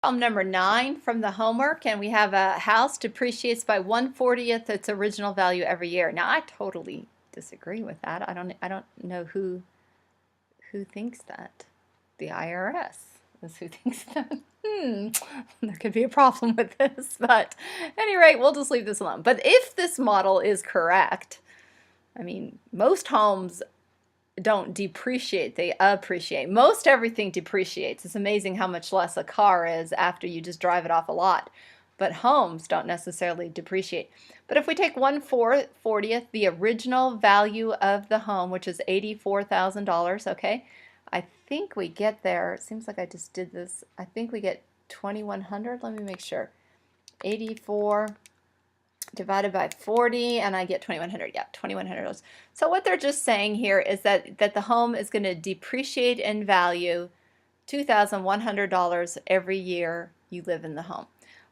Problem number 9 from the homework, and we have a house depreciates by 1/40th its original value every year. Now, I totally disagree with that. I don't know who thinks that. The IRS is who thinks that. There could be a problem with this, but at any rate, we'll just leave this alone. But if this model is correct, I mean, most homes don't depreciate, they appreciate. Most everything depreciates. It's amazing how much less a car is after you just drive it off a lot. But homes don't necessarily depreciate. But if we take 1/40th, the original value of the home, which is $84,000, okay, I think we get there. It seems like I just did this. I think we get 2,100. Let me make sure. 84 divided by 40, and I get 2,100. Yeah, $2,100. So what they're just saying here is that the home is going to depreciate in value $2,100 every year you live in the home.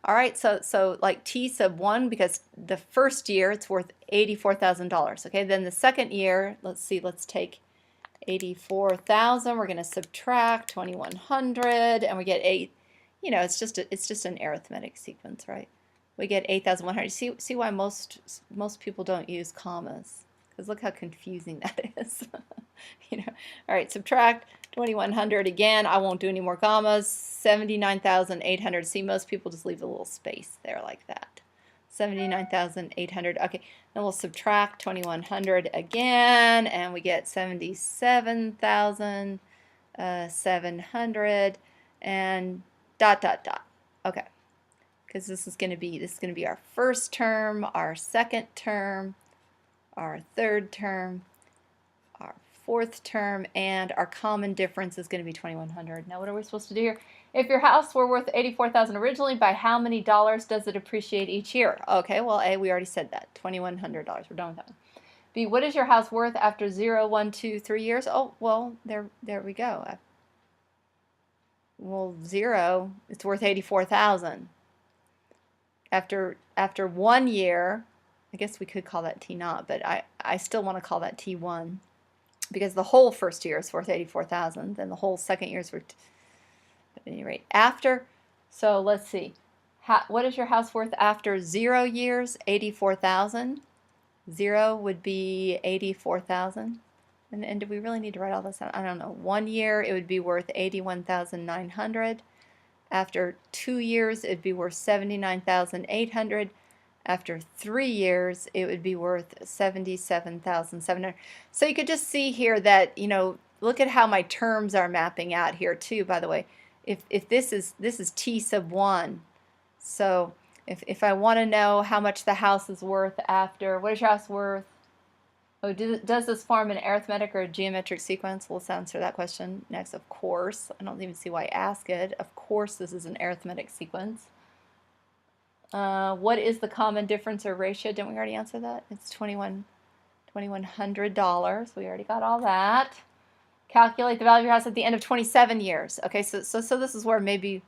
All right, so like T sub 1, because the first year it's worth $84,000. Okay, then the second year, let's see, let's take 84,000. We're going to subtract 2,100, and we get 8. You know, it's just an arithmetic sequence, right? We get 8,100. See why most people don't use commas? Because look how confusing that is. You know. All right, subtract 2,100 again. I won't do any more commas. 79,800. See, most people just leave a little space there like that. 79,800. Okay, then we'll subtract 2,100 again, and we get 77,700, and dot dot dot. Okay, because this is going to be our first term, our second term, our third term, our fourth term, and our common difference is going to be 2,100. Now, what are we supposed to do here? If your house were worth $84,000 originally, by how many dollars does it appreciate each year? Okay, well, A, we already said that, $2,100. We're done with that one. B, what is your house worth after 0, 1, 2, 3 years? Oh, well, there we go. Well, 0, it's worth 84,000. After 1 year, I guess we could call that T naught, but I still want to call that T1, because the whole first year is worth 84,000, then the whole second year is worth, at any rate, after, so let's see, what is your house worth after 0 years? 84,000. 0 would be 84,000. And do we really need to write all this out? I don't know. 1 year, it would be worth 81,900. After 2 years, it'd be worth 79,800. After 3 years, it would be worth 77,700. So you could just see here that, you know, look at how my terms are mapping out here too, by the way. If this is T sub 1, so if I want to know how much the house is worth after, what is your house worth? Oh, does this form an arithmetic or a geometric sequence? Let's answer that question next. Of course. I don't even see why I ask it. Of course this is an arithmetic sequence. What is the common difference or ratio? Didn't we already answer that? It's $2,100. We already got all that. Calculate the value of your house at the end of 27 years. Okay, so this is where maybe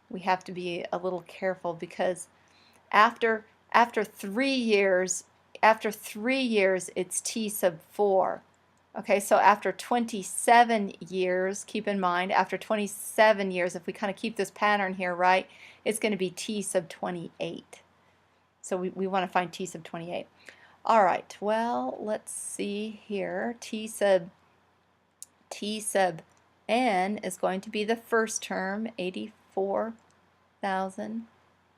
we have to be a little careful, because after 3 years, it's T sub 4. Okay, so after 27 years, keep in mind, after 27 years, if we kind of keep this pattern here, right, it's going to be T sub 28. So we want to find T sub 28. All right, well, let's see here. T sub n is going to be the first term, 84,000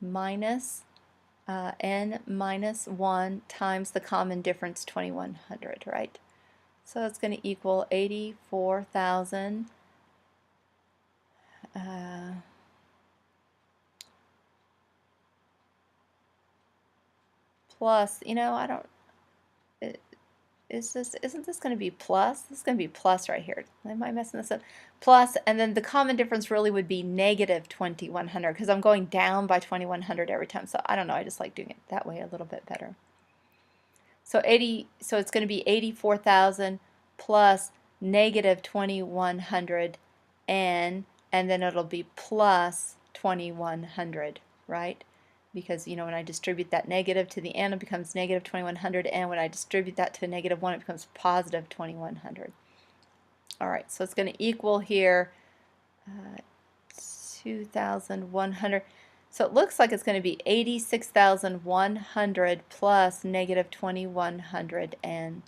minus n minus 1 times the common difference, 2,100, right? So it's going to equal 84,000 plus, you know, I don't, isn't this going to be plus? This is going to be plus right here. Am I messing this up? Plus, and then the common difference really would be negative 2,100, because I'm going down by 2,100 every time. So I don't know, I just like doing it that way a little bit better. So it's going to be 84,000 plus negative 2,100 n, and then it'll be plus 2,100, right? Because, you know, when I distribute that negative to the n, it becomes negative 2,100, and when I distribute that to negative 1, it becomes positive 2,100. All right, so it's going to equal here 2,100. So it looks like it's going to be 86,100 plus negative 2,100 n.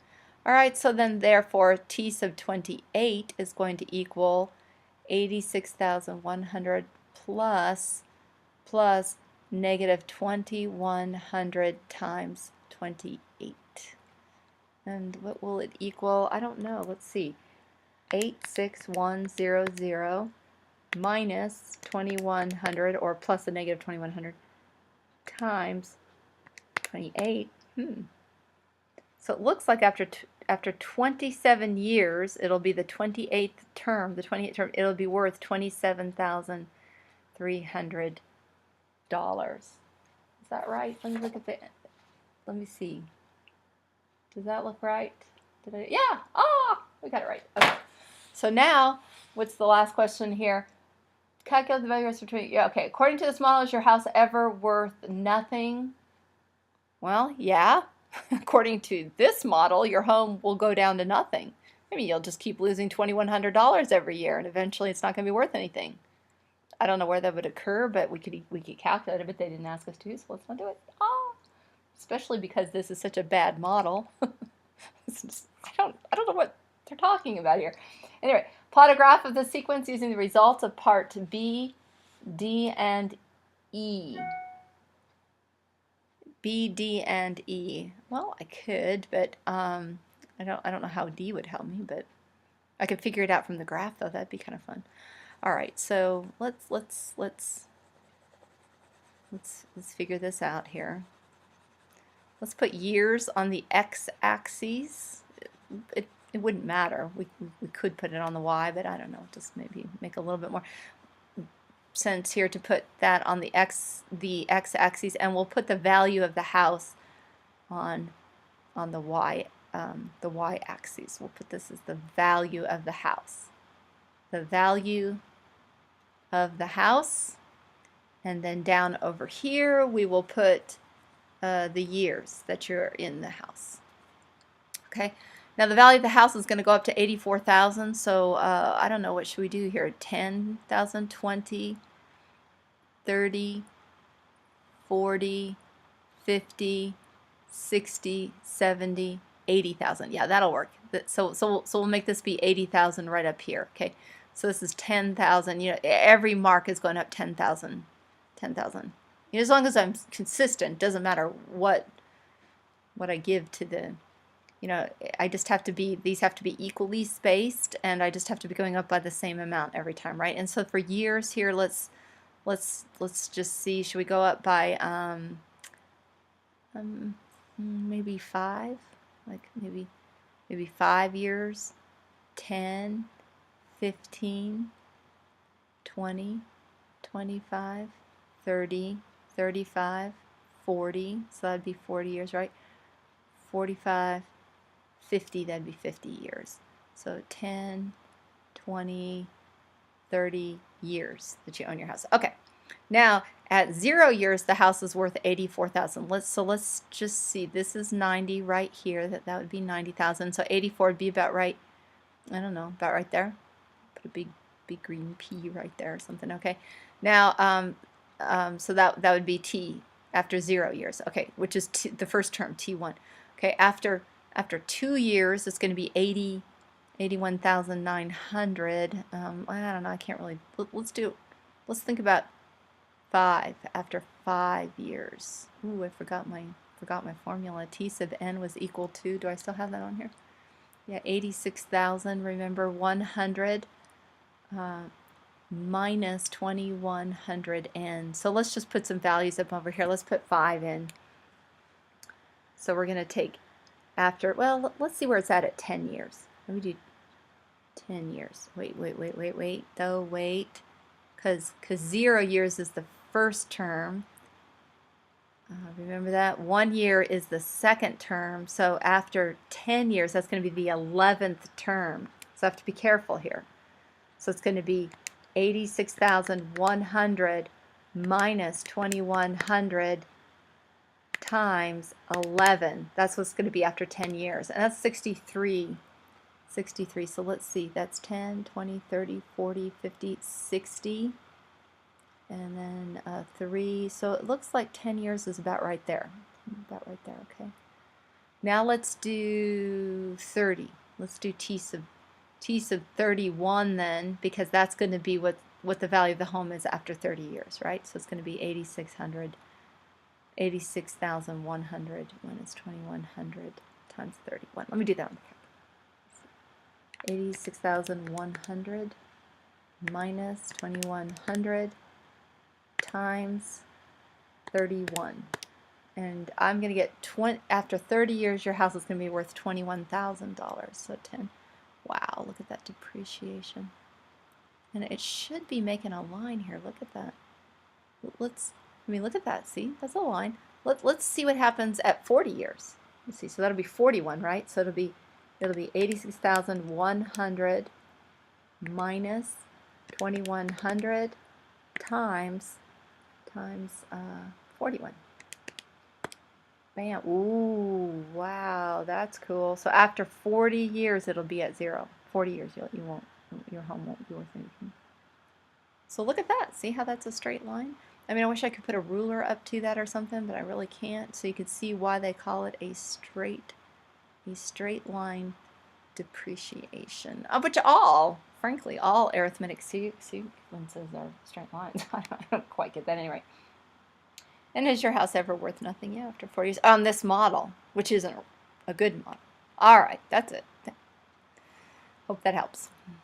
All right, so then therefore t sub 28 is going to equal 86,100 plus negative 2,100 times 28. And what will it equal? I don't know. Let's see. 86100 minus 2,100, or plus a negative 2,100, times 28. So it looks like after 27 years, it'll be the 28th term. The 28th term, it'll be worth $27,300. Is that right? Let me look at the. Let me see. Does that look right? Did I? Yeah. Ah, we got it right. Okay. So now, what's the last question here? Calculate the value of between. Yeah. Okay. According to this model, is your house ever worth nothing? Well, yeah. According to this model, your home will go down to nothing. I mean, you'll just keep losing $2,100 every year, and eventually it's not going to be worth anything. I don't know where that would occur, but we could calculate it, but they didn't ask us to, so let's not do it. Especially because this is such a bad model. I don't know what they're talking about here. Anyway, plot a graph of the sequence using the results of part B, D, and E. B, D, and E. Well, I could, but I don't know how D would help me, but I could figure it out from the graph though. That'd be kind of fun. All right, so let's figure this out here. Let's put years on the x-axis. It wouldn't matter. We could put it on the y, but I don't know. Just maybe make a little bit more sense here to put that on the x-axis, and we'll put the value of the house on the y-axis. We'll put this as the value of the house. The value of the house, and then down over here we will put the years that you're in the house. Okay. Now the value of the house is going to go up to 84,000. So I don't know, what should we do here? 10,000, 20, 30, 40, 50, 60, 70, 80,000. Yeah, that'll work. So we'll make this be 80,000 right up here. Okay. So this is 10,000. You know, every mark is going up 10,000. 10,000. You know, as long as I'm consistent, doesn't matter what I give to the. You know, I just have to be, these have to be equally spaced, and I just have to be going up by the same amount every time, right? And so for years here, let's just see, should we go up by maybe 5, like maybe 5 years, 10, 15, 20, 25, 30, 35, 40, so that'd be 40 years, right? 45, 50, that'd be 50 years. So 10, 20, 30 years that you own your house. Okay. Now, at 0 years, the house is worth 84,000. Let's just see. This is 90 right here. That would be 90,000. So 84 would be about right. I don't know, about right there. Put a big green P right there or something. Okay. Now, so that would be T after 0 years. Okay, which is the first term, T1. Okay, after 2 years, it's going to be 81,900. I don't know. I can't really. Let's think about 5 after 5 years. Ooh, I forgot my formula. T sub n was equal to. Do I still have that on here? Yeah, 86,000. Remember, 100 minus 2,100 n. So let's just put some values up over here. Let's put 5 in. So we're going to take after, well, let's see where it's at 10 years. Let me do 10 years. Wait, because 0 years is the first term. Remember that? 1 year is the second term. So after 10 years, that's going to be the 11th term. So I have to be careful here. So it's going to be 86,100 minus 2,100 times 11. That's what's going to be after 10 years. And that's 63. 63. So let's see. That's 10, 20, 30, 40, 50, 60. and then 3. So it looks like 10 years is about right there. About right there, okay. Now let's do 30. Let's do t sub 31 then, because that's going to be what the value of the home is after 30 years, right? So it's going to be 8,600, 86,100 minus 2,100 times 31. Let me do that one. 86,100 minus 2,100 times 31. And I'm going to get after 30 years, your house is going to be worth $21,000. So 10. Wow, look at that depreciation. And it should be making a line here. Look at that. Look at that. See, that's a line. Let's see what happens at 40 years. Let's see. So that'll be 41, right? So it'll be 86,100 minus 2,100 times 41. Bam. Ooh, wow, that's cool. So after 40 years, it'll be at 0. 40 years, your home won't be worth anything. So look at that. See how that's a straight line? I mean, I wish I could put a ruler up to that or something, but I really can't. So you can see why they call it a straight line depreciation, of which frankly, all arithmetic sequences are straight lines. I don't quite get that anyway. And is your house ever worth nothing? Yeah, after 40 years. On this model, which isn't a good model. All right, that's it. Hope that helps.